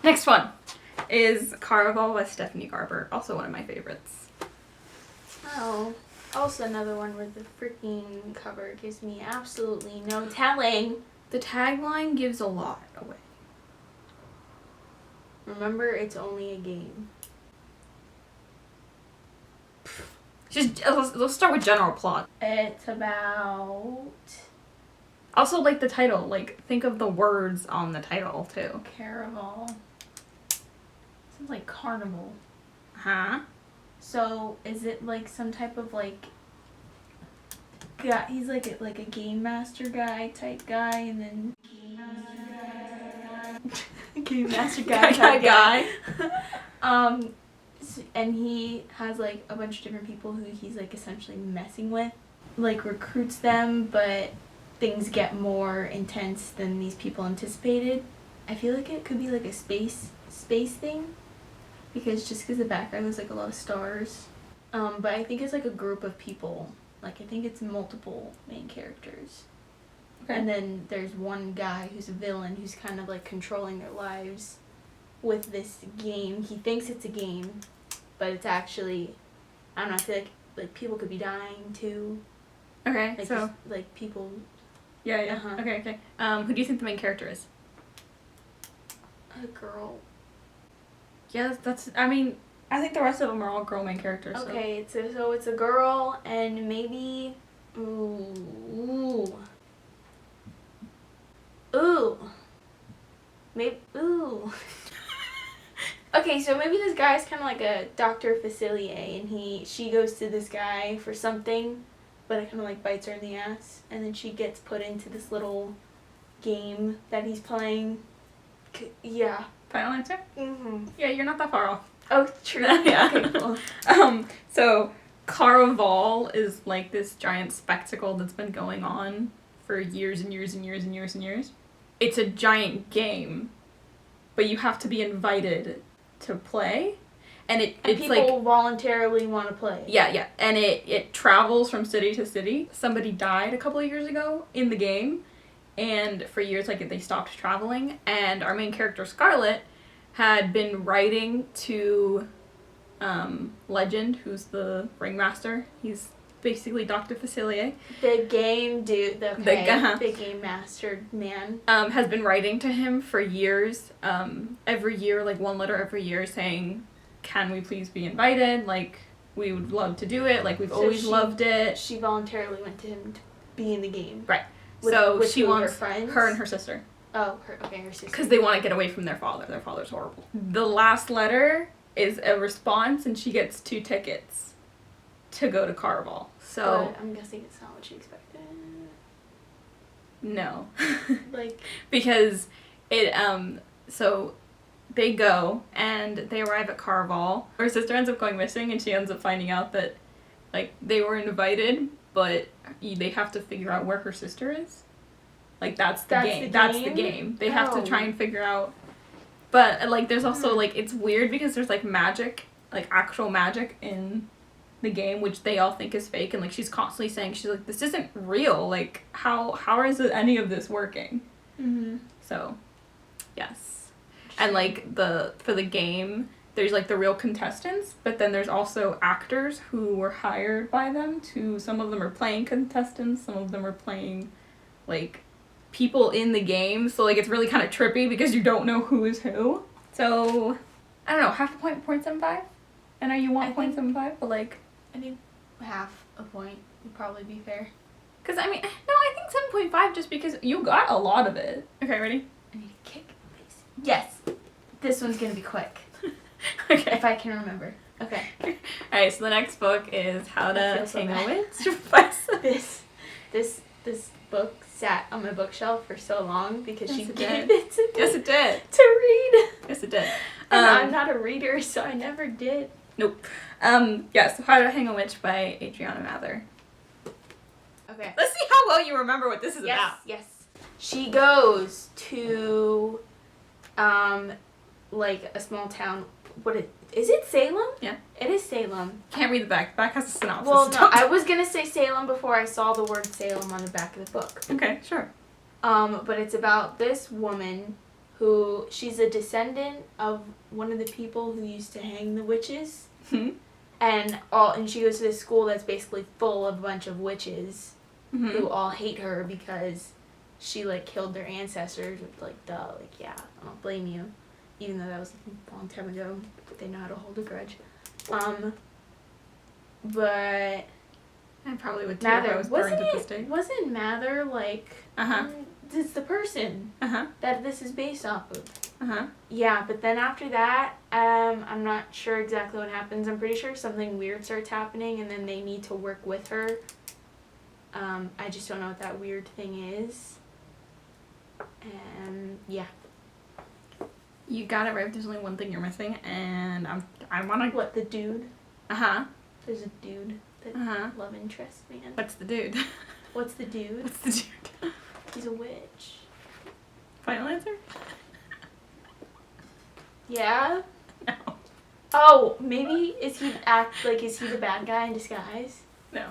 Next one is Caraval by Stephanie Garber, also one of my favorites. Oh, also another one where the freaking cover gives me absolutely no telling. The tagline gives a lot away. Remember, it's only a game. Let's start with general plot. It's about Also, like, the title. Like, think of the words on the title, too. Caraval. Sounds like carnival. Huh? So, is it like some type of like guy? He's like a game master guy type guy, and then game master guy type guy. And he has like a bunch of different people who he's like essentially messing with, like recruits them, but things get more intense than these people anticipated. I feel like it could be like a space thing, because the background was like a lot of stars. But I think it's like a group of people. Like I think it's multiple main characters. Okay. And then there's one guy who's a villain who's kind of like controlling their lives with this game. He thinks it's a game, but it's actually, I don't know, I feel like people could be dying too. Okay, like so... just, like people... Yeah. Uh-huh. Okay. Who do you think the main character is? A girl. Yeah, I mean, I think the rest of them are all girl main characters. Okay, so it's a girl, and maybe... Ooh. Maybe... Ooh. Okay, so maybe this guy's kind of like a Dr. Facilier, and she goes to this guy for something, but it kind of like bites her in the ass, and then she gets put into this little game that he's playing. Yeah. Final answer? Mm-hmm. Yeah, you're not that far off. Oh, true. Yeah. Okay, cool. So Caraval is like this giant spectacle that's been going on for years and years and years and years and years. It's a giant game, but you have to be invited to play, and it's people like voluntarily want to play. Yeah, and it travels from city to city. Somebody died a couple of years ago in the game, and for years like they stopped traveling. And our main character Scarlett had been writing to Legend, who's the ringmaster. He's basically Dr. Facilier. The game dude, the game master man. Has been writing to him for years, every year, like one letter every year saying, can we please be invited? Like, we would love to do it. Like, we've always loved it. She voluntarily went to him to be in the game. Right. With she wants her friends? Her and her sister. Oh, her sister. Because they want to get away from their father. Their father's horrible. The last letter is a response, and she gets 2 tickets to go to Caraval. So but I'm guessing it's not what she expected. No. Like, because it so they go and they arrive at Caraval. Her sister ends up going missing, and she ends up finding out that like they were invited, but they have to figure out where her sister is. Like that's the game. That's the game. They have to try and figure out. But like there's also like it's weird because there's like magic, like actual magic in the game, which they all think is fake, and like she's constantly saying, she's like, this isn't real, like how is any of this working? Mm-hmm. So yes. And like for the game there's like the real contestants, but then there's also actors who were hired by them to, some of them are playing contestants, some of them are playing like people in the game, so like it's really kind of trippy because you don't know who is who. So I don't know, half a point, 0.75. I know you want 0.75, but like I think half a point would probably be fair. Because, I mean, no, I think 7.5 just because you got a lot of it. Okay, ready? I need a kick, please. Yes. This one's going to be quick. Okay. If I can remember. Okay. Alright, so the next book is How to Hang a Witch. This book sat on my bookshelf for so long because she gave it to me. Yes, it did. To read. Yes, it did. And I'm not a reader, so I never did. Nope. So How to Hang a Witch by Adriana Mather. Okay. Let's see how well you remember what this is about. Yes. She goes to, like a small town. Is it Salem? Yeah. It is Salem. Can't read the back. The back has a synopsis. Well, no, I was gonna say Salem before I saw the word Salem on the back of the book. Okay, sure. But it's about this woman who she's a descendant of one of the people who used to hang the witches. And she goes to this school that's basically full of a bunch of witches who all hate her because she like killed their ancestors. Like, duh, like, yeah, I don't blame you, even though that was a long time ago. They know how to hold a grudge. But I probably would too if I was burned at the stake. Wasn't Mather like it's the person that this is based off of? Yeah, but then after that, I'm not sure exactly what happens. I'm pretty sure something weird starts happening, and then they need to work with her. I just don't know what that weird thing is. Yeah. You got it right. There's only one thing you're missing, and I wanna. What, the dude? There's a dude that love interest, man. What's the dude? What's the dude? What's the dude? He's a witch. Final answer? Yeah? No. Oh, maybe is he the bad guy in disguise? No.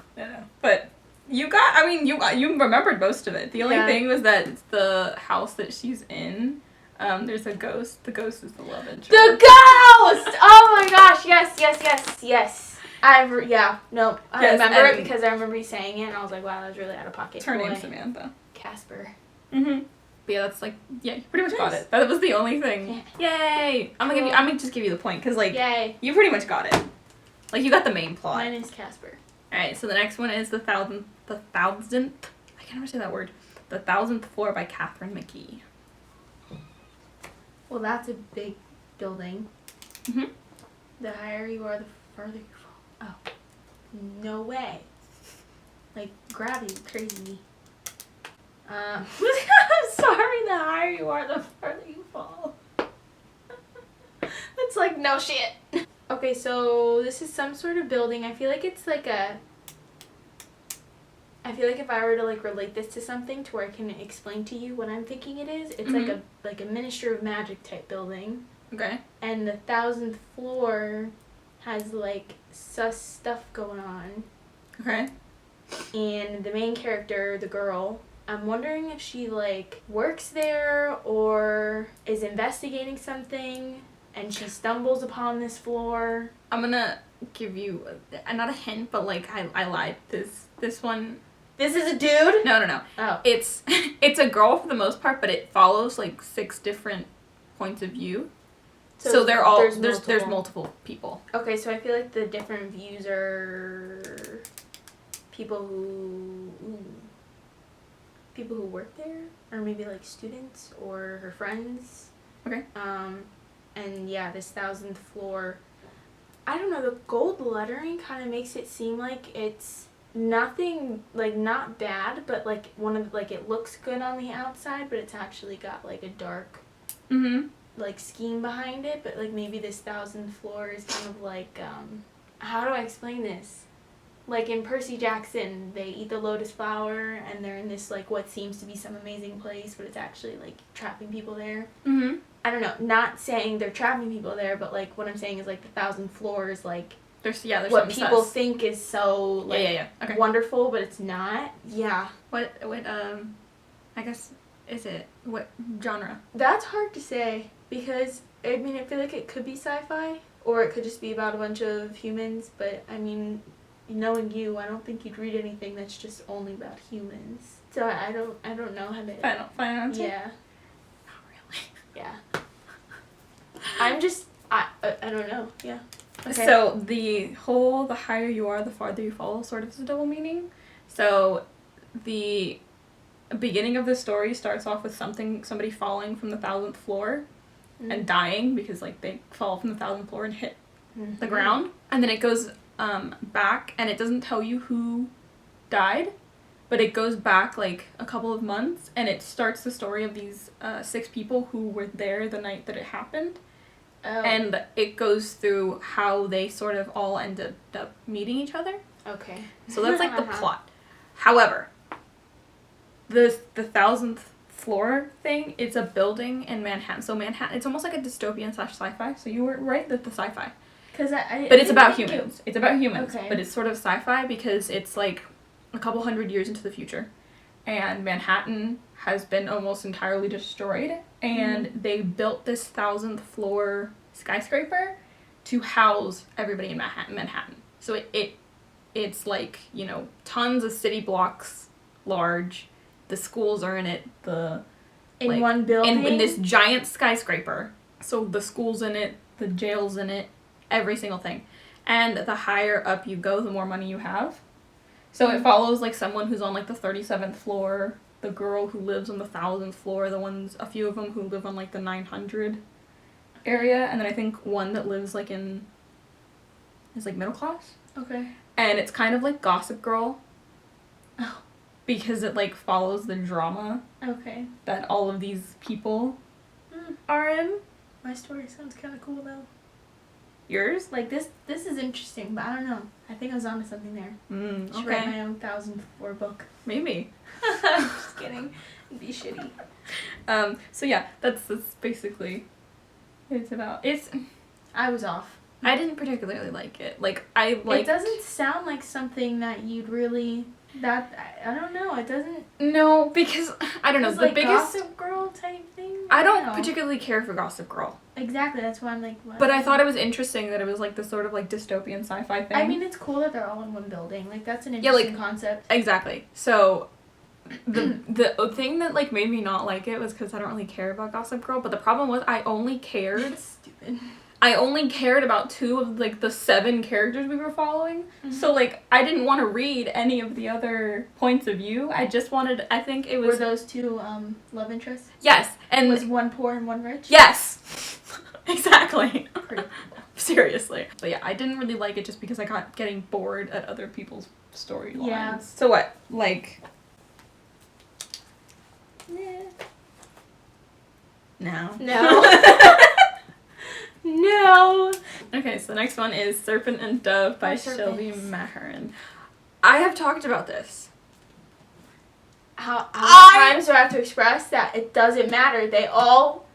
But you remembered most of it. The only thing was that it's the house that she's in. There's a ghost. The ghost is the love interest. The ghost! Oh my gosh, yes. I remember it because I remember you saying it, and I was like, wow, that was really out of pocket. Her name's Samantha. Casper. But yeah, that's like, you pretty much got it. That was the only thing. Yeah. Yay! I'm gonna just give you the point, because like, yay. You pretty much got it. Like, you got the main plot. Mine is Casper. Alright, so the next one is the thousandth, I can't ever say that word. The Thousandth Floor by Catherine McGee. Well, that's a big building. The higher you are, the further you fall. Oh. No way. Like, gravity, crazy. I'm sorry, the higher you are, the further you fall. It's like, no shit. Okay, so this is some sort of building. I feel like it's like I feel like if I were to like relate this to something to where I can explain to you what I'm thinking it is, it's like a Minister of Magic type building. Okay. And the 1000th floor has like sus stuff going on. Okay. And the main character, the girl, I'm wondering if she like works there or is investigating something and she stumbles upon this floor. I'm gonna give you not a hint, but like I lied. This one. This is a dude? No. Oh. It's a girl for the most part, but it follows like 6 different points of view. So they're all there's multiple people. Okay, so I feel like the different views are people who work there, or maybe like students or her friends. Okay. And yeah, this 1000th floor, I don't know, the gold lettering kind of makes it seem like it's nothing, like not bad, but like it looks good on the outside, but it's actually got like a dark like scheme behind it. But like maybe this 1000th floor is kind of like how do I explain this? Like in Percy Jackson, they eat the lotus flower and they're in this like what seems to be some amazing place, but it's actually like trapping people there. I don't know, not saying they're trapping people there, but like what I'm saying is like the 1000th floor is like there's what people think is so like Okay. wonderful, but it's not. Yeah. What I guess is it what genre? That's hard to say because I mean I feel like it could be sci-fi or it could just be about a bunch of humans, but I mean knowing you, I don't think you'd read anything that's just only about humans. So I don't know how to Final answer? Yeah. Not really. Yeah. I don't know. Yeah. Okay. So the higher you are, the farther you fall sort of is a double meaning. So the beginning of the story starts off with somebody falling from the 1000th floor and dying because like they fall from the 1000th floor and hit the ground. And then it goes back and it doesn't tell you who died, but it goes back like a couple of months and it starts the story of these 6 people who were there the night that it happened. Oh. And it goes through how they sort of all ended up meeting each other. Okay. So that's like the plot. However, the 1000th floor thing, it's a building in Manhattan. So Manhattan, it's almost like a dystopian / sci-fi. So you were right that the sci-fi. But it's about humans. It's about humans. Okay. But it's sort of sci-fi because it's like a couple hundred years into the future. And Manhattan has been almost entirely destroyed, and they built this 1000th floor skyscraper to house everybody in Manhattan. So it's like, you know, tons of city blocks large. The schools are in it. In one building? In this giant skyscraper. So the school's in it, the jail's in it, every single thing. And the higher up you go, the more money you have. So it follows, like, someone who's on, like, the 37th floor, the girl who lives on the 1000th floor, a few of them who live on, like, the 900 area, and then I think one that lives, like, is, like, middle class. Okay. And it's kind of like Gossip Girl. Oh. Because it, like, follows the drama. Okay. That all of these people are in. My story sounds kind of cool, though. Yours? Like, this is interesting, but I don't know. I think I was onto something there. Okay. Should write my own 1000th floor book. Maybe. I'm just kidding. It'd be shitty. So yeah, that's basically what it's about. I was off. I didn't particularly like it. Like, I liked... It doesn't sound like something that you'd really... I don't know. It doesn't... No, because, I don't know, the like biggest... Gossip Girl type thing? I don't particularly care for Gossip Girl. Exactly, that's why I'm like, what? But I thought it was interesting that it was, like, this sort of, like, dystopian sci-fi thing. I mean, it's cool that they're all in one building. Like, that's an interesting concept. Exactly. So, the thing that, like, made me not like it was because I don't really care about Gossip Girl, but the problem was I only cared... Stupid. I only cared about 2 of, like, the 7 characters we were following. Mm-hmm. So, like, I didn't want to read any of the other points of view. I just wanted, I think it was... Were those 2 love interests? Yes. And was one poor and one rich? Yes. Exactly. Pretty cool. Seriously. But yeah, I didn't really like it just because I got getting bored at other people's storylines. Yeah. So what? Like... No. No. Okay, so the next one is Serpent and Dove by Shelby Maheron. I have talked about this. How many times do I have to express that it doesn't matter? Okay, I'll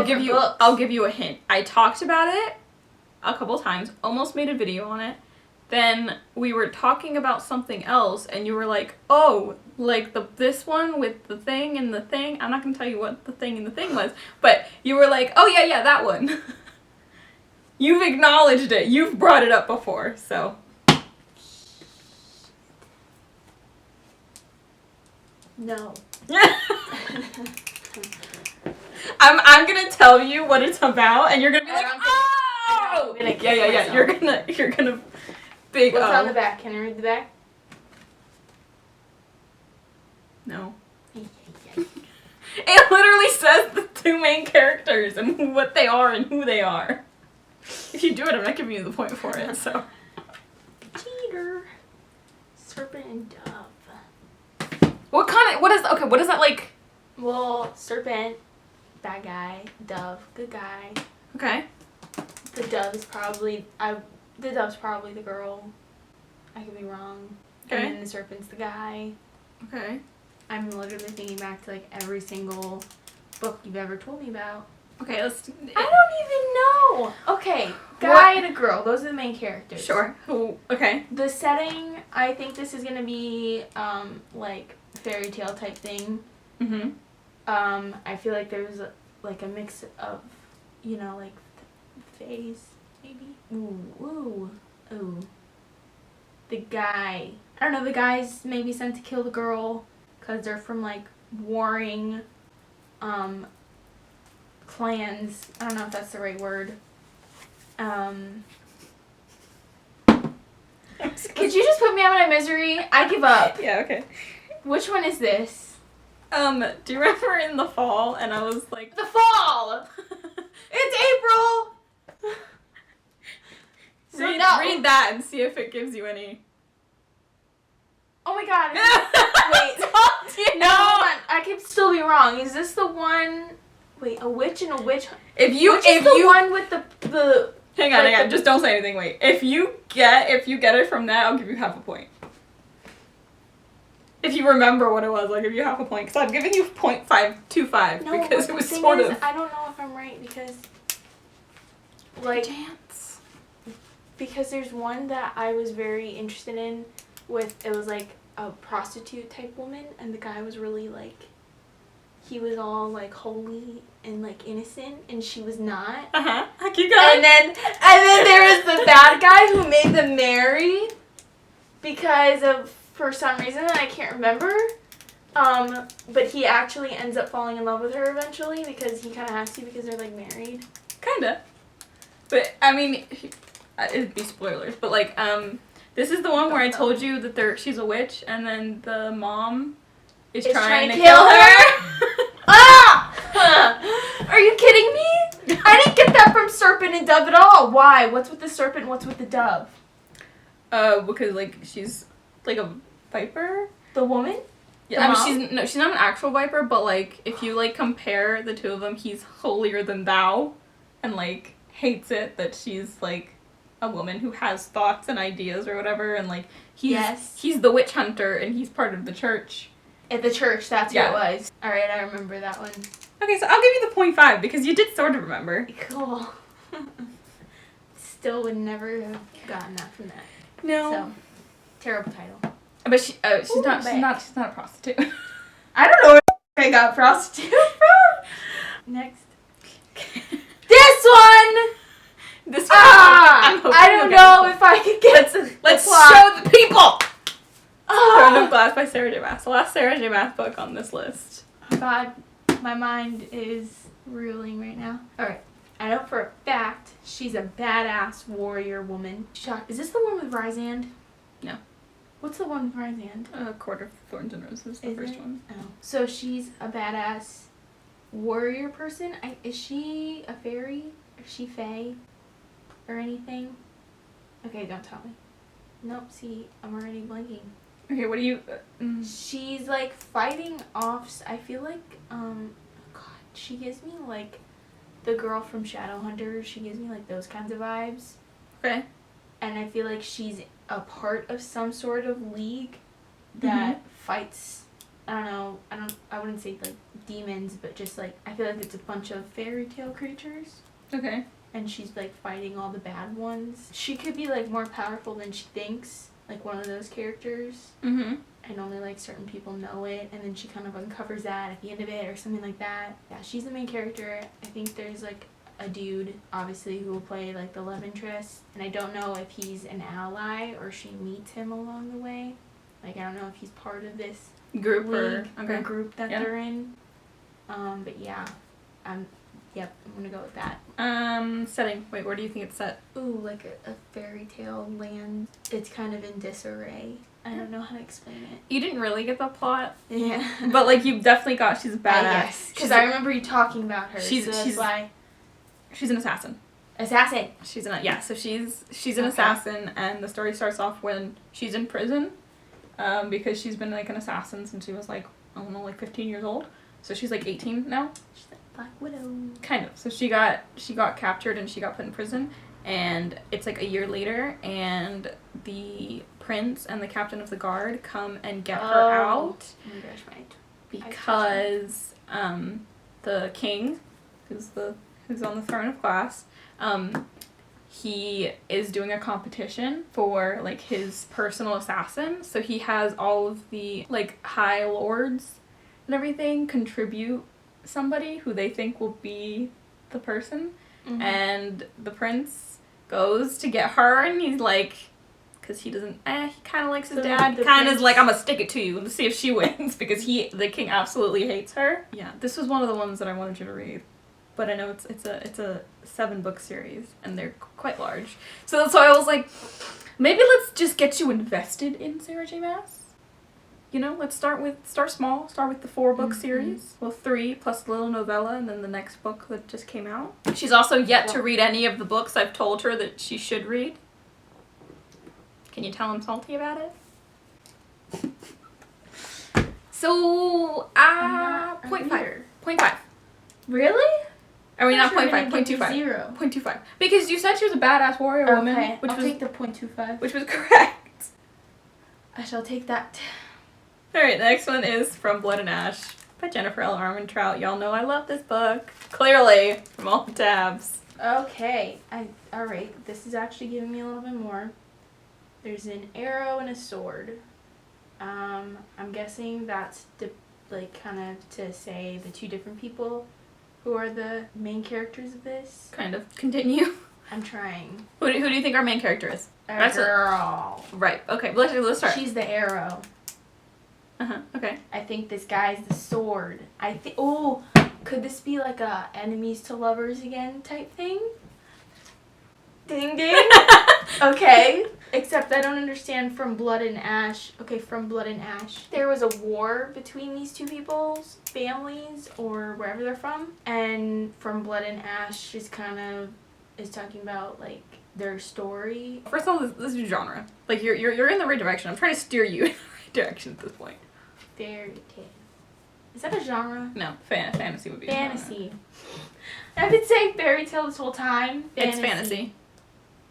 give you a hint. I talked about it a couple times, almost made a video on it. Then we were talking about something else, and you were like, oh, like this one with the thing and the thing. I'm not going to tell you what the thing and the thing was, but you were like, oh, yeah, that one. You've acknowledged it. You've brought it up before, so. No. I'm going to tell you what it's about, and you're going to be like, oh! Yeah. You're going to... Big What's on the back? Can I read the back? No. It literally says the 2 main characters and what they are and who they are. If you do it, I'm not giving you the point for it, so. Cheater. Serpent and Dove. What is that like? Well, Serpent, bad guy. Dove, good guy. Okay. The Dove's probably the girl. I could be wrong. Okay. And then the Serpent's the guy. Okay. I'm literally thinking back to, like, every single book you've ever told me about. Okay, I don't even know! Okay, guy and a girl. Those are the main characters. Sure. Okay. The setting, I think this is gonna be, like, fairy tale type thing. Mm-hmm. I feel like there's, like, a mix of, you know, like, fays, maybe? Ooh. The guy. I don't know, the guy's maybe sent to kill the girl because they're from, like, warring, clans. I don't know if that's the right word. Could you just put me out of my misery? I give up. Yeah, okay. Which one is this? Do you remember in the fall and I was like... The fall! It's April! Read that and see if it gives you any... Oh my god. Wait. No, hold on. I could still be wrong. Is this the one... Wait, a witch and a witch... Which is the one with the... Hang on. Just don't say anything. Wait. If you get it from that, I'll give you half a point. If you remember what it was, I'll give you half a point. Because I'm giving you 0.525 because it was sort of... I don't know if I'm right because... Like... Because there's one that I was very interested in with... It was like a prostitute type woman, and the guy was really like, he was all like holy and like innocent, and she was not. Keep going. And then there was the bad guy who made them marry because of, for some reason I can't remember. But he actually ends up falling in love with her eventually because he kind of has to, because they're like married. Kinda. But I mean, it'd be spoilers. But like, this is the one where I told you that she's a witch, and then the mom is trying to kill her. Ah! Are you kidding me? I didn't get that from Serpent and Dove at all. Why? What's with the serpent? What's with the dove? Because like she's like a viper. The woman? Yeah, I mean she's not an actual viper, but like if you like compare the two of them, he's holier than thou, and like hates it that she's like a woman who has thoughts and ideas or whatever, and like he's the witch hunter and he's part of the church. At the church, that's what it was. Alright, I remember that one. Okay, so I'll give you the 0.5 because you did sort of remember. Cool. Still would never have gotten that from that. No. So, terrible title. But she's not a prostitute. I don't know where I got prostitute from. Next. This one! I don't know if I could get Let's show the people! Throne of Glass by Sarah J. Maas. The last Sarah J. Maas book on this list. God, my mind is reeling right now. Alright, I know for a fact she's a badass warrior woman. Is this the one with Rysand? No. What's the one with Rysand? Court of Thorns and Roses, the first one. Oh. So she's a badass warrior person. Is she a fairy? Is she fae? Or anything? Okay, don't tell me. Nope, see, I'm already blanking. Okay, what do you... She's, like, fighting off... I feel like, God, she gives me, like, the girl from Shadowhunters. She gives me, like, those kinds of vibes. Okay. And I feel like she's a part of some sort of league that fights... I don't know, I wouldn't say, like, demons, but just, like, I feel like it's a bunch of fairy tale creatures. Okay. And she's, like, fighting all the bad ones. She could be, like, more powerful than she thinks. Like, one of those characters. Mm-hmm. And only, like, certain people know it. And then she kind of uncovers that at the end of it or something like that. Yeah, she's the main character. I think there's, like, a dude, obviously, who will play, like, the love interest. And I don't know if he's an ally or she meets him along the way. Like, I don't know if he's part of this group league or group that they're in. But, yeah. Yep, I'm gonna go with that. Setting. Wait, where do you think it's set? Ooh, like a fairy tale land. It's kind of in disarray. I don't know how to explain it. You didn't really get the plot. Yeah. But, like, you definitely got she's a badass. Yes, because I remember you talking about her. She's why. She's an assassin. Assassin. She's an assassin, and the story starts off when she's in prison, because she's been, like, an assassin since she was, like, I don't know, like 15 years old. So she's, like, 18 now. Black Widow. Kind of. So she got captured and she got put in prison, and it's like a year later, and the prince and the captain of the guard come and get her out. Oh my gosh, right. Because the king, who's on the throne of glass, he is doing a competition for like his personal assassin. So he has all of the like high lords and everything contribute somebody who they think will be the person, and the prince goes to get her, and he's like, because he doesn't, he kind of likes his dad, kind of is like, I'm gonna stick it to you and see if she wins, because the king absolutely hates her. Yeah, this was one of the ones that I wanted you to read, but I know it's a 7-book series, and they're quite large, so that's why I was like, maybe let's just get you invested in Sarah J. Maas. You know, let's start small, start with the 4-book series. Well, 3 plus the little novella, and then the next book that just came out. She's also yet to read any of the books I've told her that she should read. Can you tell I'm salty about it? So, 0.5. 0.5. Really? I mean, not 0.5, 0.25. 0. 0.25. Because you said she was a badass warrior woman. Okay, I'll take the 0.25. Which was correct. I shall take that. Alright, the next one is From Blood and Ash by Jennifer L. Armentrout. Y'all know I love this book. Clearly, from all the tabs. Okay, alright, this is actually giving me a little bit more. There's an arrow and a sword. I'm guessing that's kind of to say the two different people who are the main characters of this. Kind of. Continue. I'm trying. Who do you think our main character is? A girl. Right. Okay. Let's start. She's the arrow. Okay. I think this guy's the sword. Could this be like a enemies to lovers again type thing? Ding ding. Okay. Except I don't understand From Blood and Ash. Okay, From Blood and Ash. There was a war between these two people's families or wherever they're from. And From Blood and Ash is talking about like their story. First of all, this is genre. Like you're in the right direction. I'm trying to steer you in the right direction at this point. Fairy tale. Is that a genre? No, fantasy would be fantasy. A genre. I've been saying fairy tale this whole time. It's fantasy.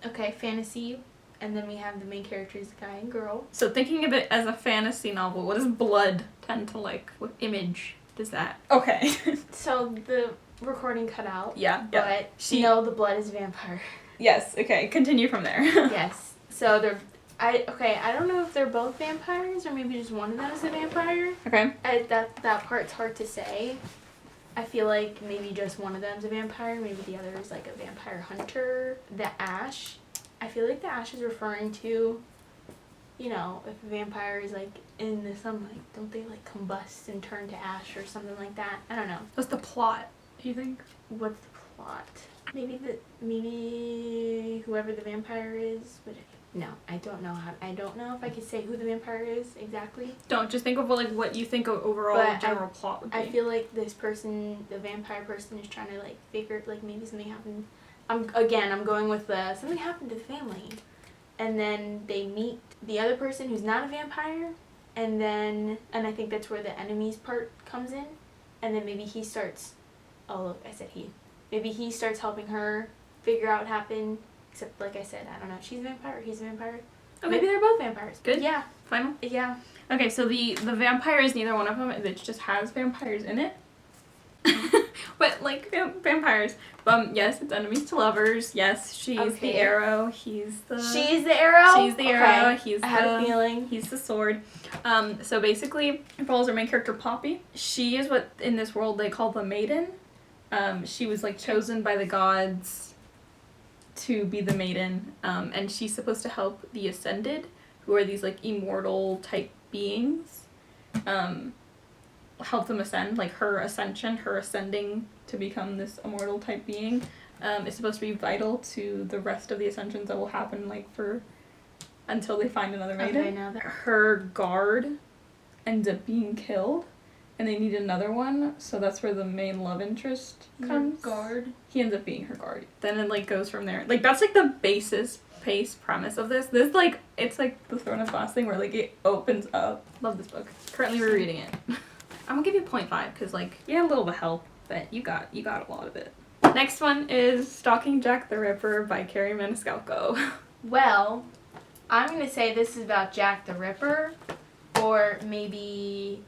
Okay, fantasy. And then we have the main characters, guy and girl. So thinking of it as a fantasy novel, what does blood tend to like? What image does that? Okay. So the recording cut out. Yeah. But the blood is vampire. Yes. Okay. Continue from there. Yes. So I don't know if they're both vampires or maybe just one of them is a vampire. Okay. That part's hard to say. I feel like maybe just one of them's a vampire, maybe the other is like a vampire hunter. The ash, I feel like the ash is referring to, if a vampire is like in the sunlight, don't they like combust and turn to ash or something like that? I don't know. What's the plot, do you think? What's the plot? Maybe whoever the vampire is would. No, I don't know if I could say who the vampire is exactly. Don't just think of what you think of overall general plot would be. I feel like this person, the vampire person, is trying to like figure like maybe something happened. I'm going with something happened to the family, and then they meet the other person who's not a vampire, and I think that's where the enemies part comes in, and then maybe he starts. Oh look, I said he. Maybe he starts helping her figure out what happened. Except, like I said, I don't know. She's a vampire. He's a vampire. Okay. Maybe they're both vampires. Good? Yeah. Final? Yeah. Okay, so the vampire is neither one of them. It just has vampires in it. But, like, vampires. Yes, it's enemies to lovers. Yes, she's the arrow. She's the arrow? She's the arrow. I had a feeling. He's the sword. So basically, it follows our main character, Poppy. She is what, in this world, they call the Maiden. She was, like, chosen by the gods to be the maiden, and she's supposed to help the Ascended, who are these like immortal type beings, help them ascend. Like her ascending to become this immortal type being, is supposed to be vital to the rest of the ascensions that will happen until they find another maiden. Okay, now that her guard ends up being killed, and they need another one, so that's where the main love interest comes. Guard. He ends up being her guard. Then it goes from there. That's the base premise of this. It's like the Throne of Glass thing where it opens up. Love this book. Currently rereading it. I'm gonna give you 0.5 because you had a little bit of help, but you got a lot of it. Next one is Stalking Jack the Ripper by Carrie Maniscalco. Well, I'm gonna say this is about Jack the Ripper. Or maybe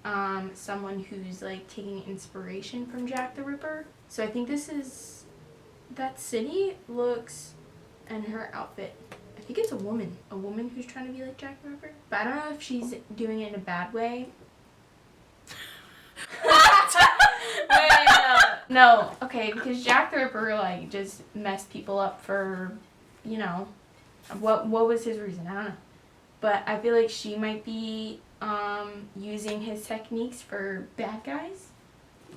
someone who's taking inspiration from Jack the Ripper. So I think that city looks, and her outfit. I think it's a woman who's trying to be like Jack the Ripper. But I don't know if she's doing it in a bad way. What? Wait, no. Okay, because Jack the Ripper just messed people up for, what was his reason? I don't know. But I feel like she might be using his techniques for bad guys.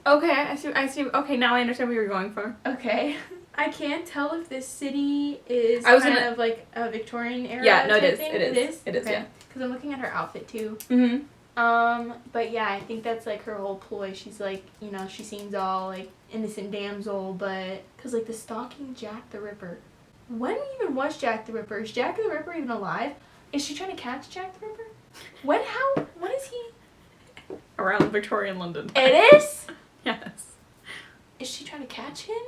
Okay, I see. Okay, now I understand what you were going for. Okay. I can't tell if this city is of like a Victorian era. Yeah, no, it is. Thing. It is. Okay. Yeah. Because I'm looking at her outfit too. Mm-hmm. But yeah, I think that's her whole ploy. She's she seems all innocent damsel, but because the stalking Jack the Ripper. When even was Jack the Ripper? Is Jack the Ripper even alive? Is she trying to catch Jack the Ripper? What is he? Around Victorian London. It is? Yes. Is she trying to catch him?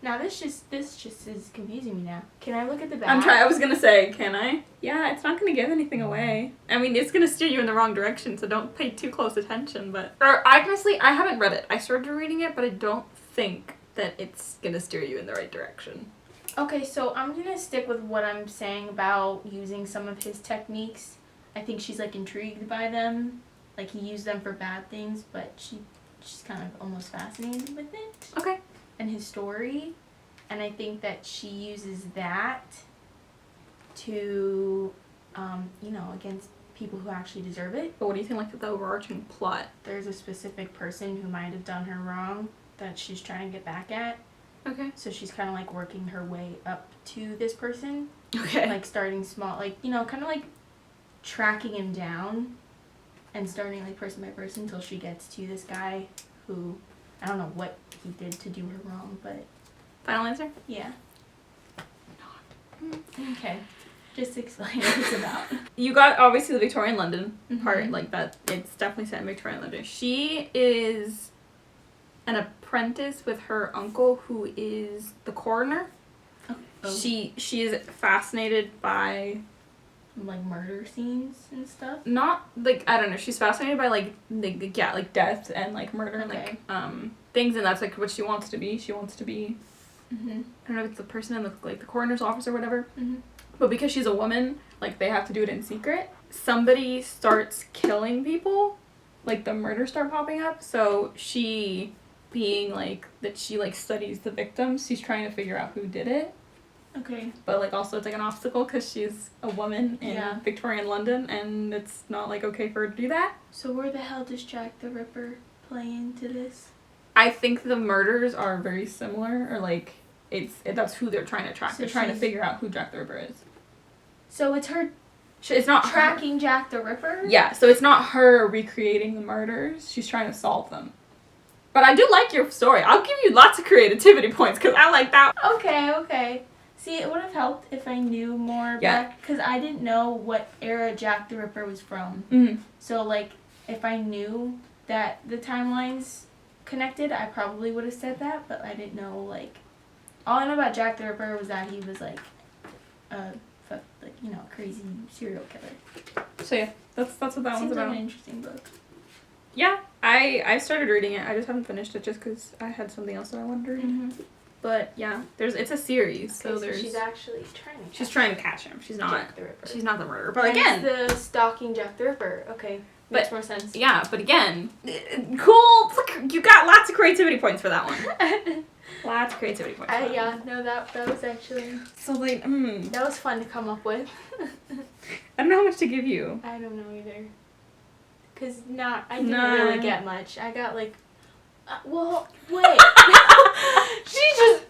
Now this just is confusing me now. Can I look at the back? I was gonna say, can I? Yeah, it's not gonna give anything away. I mean, it's gonna steer you in the wrong direction, so don't pay too close attention, honestly, I haven't read it. I started reading it, but I don't think that it's gonna steer you in the right direction. Okay, so I'm gonna stick with what I'm saying about using some of his techniques. I think she's like intrigued by them. Like he used them for bad things, but she's kind of almost fascinated with it. Okay. And his story. And I think that she uses that to, against people who actually deserve it. But what do you think, like, the overarching plot? There's a specific person who might have done her wrong that she's trying to get back at. Okay. So she's kind of, like, working her way up to this person. Okay. Like, starting small, like, kind of, like, tracking him down and starting, like, person by person until she gets to this guy who, I don't know what he did to do her wrong, but... Final answer? Yeah. Okay. Just explain what it's about. You got, obviously, the Victorian London part, Mhm. like, that. It's definitely set in Victorian London. She is an apprentice with her uncle, who is the coroner. Oh. She is fascinated by... Like, murder scenes and stuff? Not, like, I don't know, she's fascinated by, like death and, like, murder and, Okay. like, things, and that's, like, what she wants to be. She wants to be, Mm-hmm. I don't know if it's the person in the, like, the coroner's office or whatever. Mm-hmm. But because she's a woman, like, they have to do it in secret. Somebody starts killing people, like, the murders start popping up, so she, being, like, that she, like, studies the victims, she's trying to figure out who did it. Okay. But, like, also it's, like, an obstacle because she's a woman in Yeah. Victorian London, and it's not, like, okay for her to do that. So where the hell does Jack the Ripper play into this? I think the murders are very similar, or, like, that's who they're trying to track. So they're trying to she's- figure out who Jack the Ripper is. So it's her It's not her. tracking Jack the Ripper? Yeah, so it's not her recreating the murders. She's trying to solve them. But I do like your story. I'll give you lots of creativity points because I like that. Okay. See, it would have helped if I knew more Yeah. because I didn't know what era Jack the Ripper was from. Mm. So, like, if I knew that the timelines connected, I probably would have said that, but I didn't know, like... All I know about Jack the Ripper was that he was, like, crazy serial killer. So yeah, that's what that one's Seems like about. an interesting book. Yeah, I started reading it. I just haven't finished it just because I had something else that I wanted to read. Mm-hmm. But yeah, it's a series, so there's she's actually trying to she's trying to catch him. She's not Jack the Ripper. she's not the murderer. But Hence again, the stalking Jack the Ripper. Okay, makes more sense. yeah, but again, cool. You got lots of creativity points for that one. Lots of creativity points. For that one. No, that was actually So like, that was fun to come up with. I don't know how much to give you. I don't know either. Cause I didn't Nah. really get much. I got like, wait. She just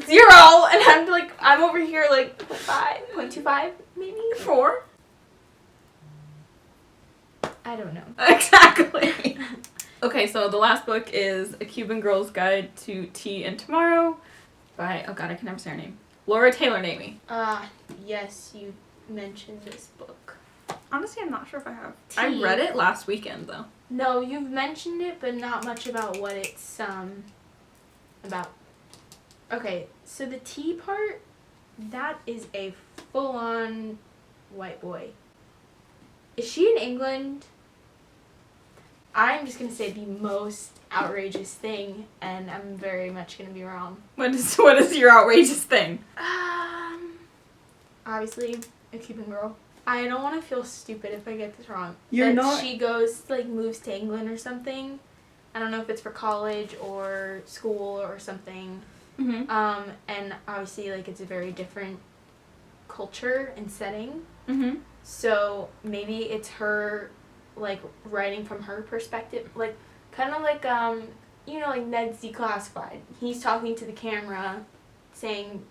0, and I'm over here like 5.25 maybe 4. I don't know. Exactly. Okay, so the last book is A Cuban Girl's Guide to Tea and Tomorrow by, oh god, I can never say her name. Laura Taylor Namey. Yes, you mentioned this book. Honestly, I'm not sure if I have. Tea. I read it last weekend, though. No, you've mentioned it, but not much about what it's about. Okay, so the tea part, that is a full-on white boy. Is she in England? I'm just gonna say the most outrageous thing, and I'm very much gonna be wrong. What is your outrageous thing? Obviously, a Cuban girl. I don't want to feel stupid if I get this wrong. You're That not. She goes, moves to England or something. I don't know if it's for college or school or something. Mm-hmm. And obviously, it's a very different culture and setting. Mm-hmm. So maybe it's her, writing from her perspective. Kind of like Ned's Declassified. He's talking to the camera, saying,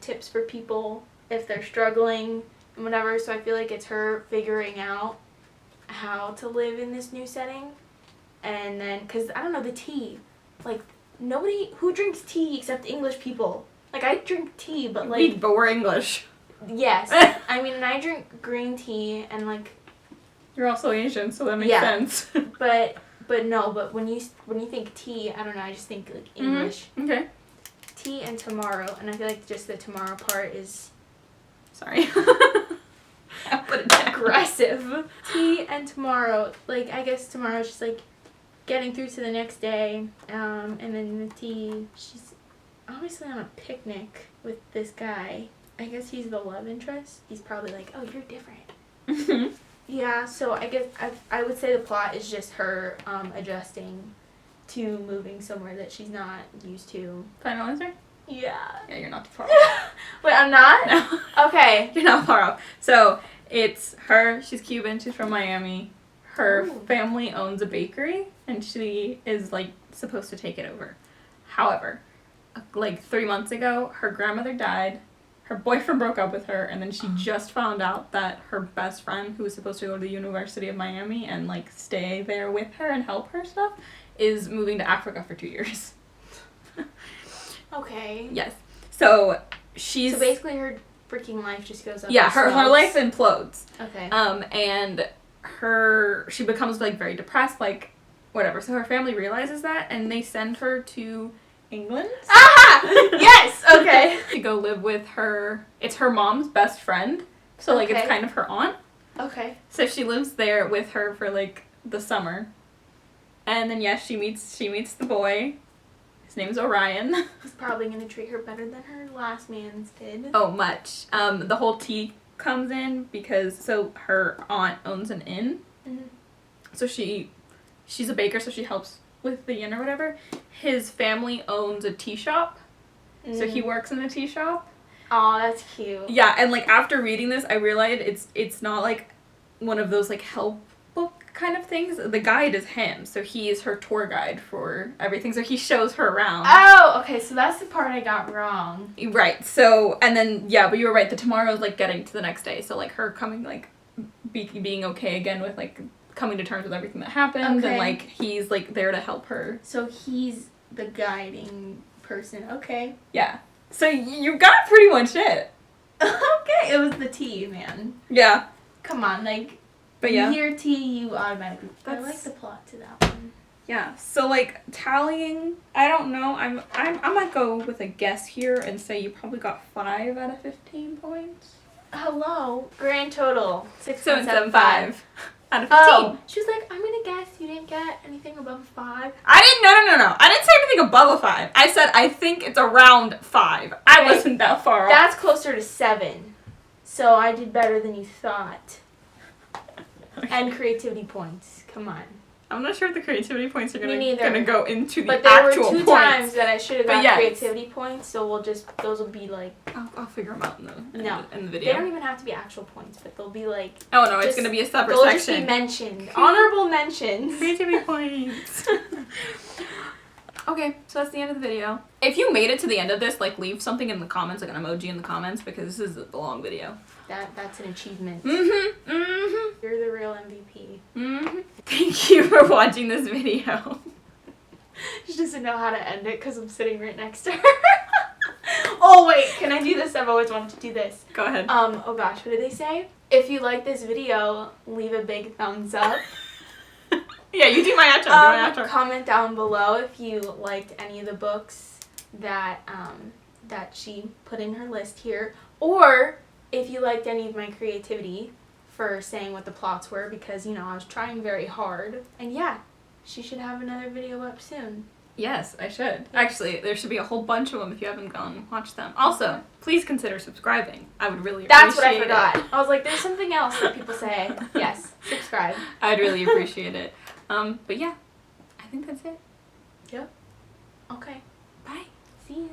tips for people if they're struggling and whatever. So I feel like it's her figuring out how to live in this new setting. And then, because, I don't know, the tea. Nobody who drinks tea except English people. I drink tea, but But we're English. yes. I mean, and I drink green tea and You're also Asian, so that makes Yeah. sense. but when you think tea, I don't know, I just think English. Okay. Tea and tomorrow, and I feel like just the tomorrow part is Sorry. I put it down. aggressive. Tea and tomorrow, I guess tomorrow is just getting through to the next day, and then the tea, she's obviously on a picnic with this guy. I guess he's the love interest. He's probably oh, you're different. Yeah, so I guess I would say the plot is just her adjusting to moving somewhere that she's not used to. Final answer? Yeah. Yeah, you're not too far off. Wait, I'm not? No. Okay. You're not far off. So, it's her, she's Cuban, she's from Miami. Her Ooh. family owns a bakery, and she is, like, supposed to take it over. However, like 3 months ago, her grandmother died, her boyfriend broke up with her, and then she just found out that her best friend, who was supposed to go to the University of Miami and, like, stay there with her and help her stuff, is moving to Africa for 2 years. Okay. Yes. So, she's... So basically her freaking life just goes up. Yeah, her life implodes. Okay. And she becomes, like, very depressed, like, whatever. So her family realizes that, and they send her to England. Ah! Yes! Okay. To go live with her, it's her mom's best friend, so, like, Okay. it's kind of her aunt. Okay. So she lives there with her for, like, the summer. And then, yes, she meets the boy. His name's Orion. He's probably gonna treat her better than her last man's did. Oh, much. The whole tea comes in because, so her aunt owns an inn. Mm-hmm. So she's a baker, so she helps with the inn or whatever. His family owns a tea shop, so he works in a tea shop. Aw, that's cute. Yeah, and, like, after reading this, I realized it's not, like, one of those, like, help book kind of things. The guide is him, so he is her tour guide for everything, so he shows her around. Oh, okay, so that's the part I got wrong. Right, so, and then, yeah, but you were right, the tomorrow is, like, getting to the next day, so, like, her coming, like, being okay again with, like, coming to terms with everything that happened, Okay. and, like, he's, like, there to help her. So he's the guiding person. Okay. Yeah. So you got pretty much it. Okay, it was the tea, man. Yeah. Come on, like, But yeah. you hear tea, you automatically... I That's- like the plot to that one. Yeah. So, like, tallying, I don't know. I might go with a guess here and say you probably got 5 out of 15 points. Hello. Grand total. 7.75 out of 15. Oh, she was like, I'm gonna guess you didn't get anything above 5. I didn't. No. I didn't say anything above a 5. I said I think it's around 5. I Okay. wasn't that far off. That's closer to 7. So I did better than you thought. And creativity points. Come on. I'm not sure if the creativity points are Me gonna neither. go into the But there were actual 2 points. times that I should have But got yes. creativity points, so those will be like... I'll figure them out in the No. in the They video. don't even have to be actual points, but they'll be like... Oh no, it's just- gonna be a separate They'll section. just be mentioned. Honorable mentions. Creativity points. Okay, so that's the end of the video. If you made it to the end of this, like, leave something in the comments, like an emoji in the comments, because this is a long video. That's an achievement. Mm-hmm. Mm-hmm. You're the real MVP. Mm-hmm. Thank you for watching this video. She doesn't know how to end it because I'm sitting right next to her. Oh wait, can I do this? I've always wanted to do this. Go ahead. Oh gosh, what did they say? If you like this video, leave a big thumbs up. Yeah, you do my outro. Do my outro. Comment down below if you liked any of the books that that she put in her list here, or if you liked any of my creativity for saying what the plots were, because, you know, I was trying very hard. And yeah, she should have another video up soon. Yes, I should. Actually, there should be a whole bunch of them if you haven't gone and watched them. Also, please consider subscribing. I would really appreciate it. That's what I forgot. I was like, there's something else that people say. Yes, subscribe. I'd really appreciate it. But yeah, I think that's it. Yep. Okay. Bye. See ya.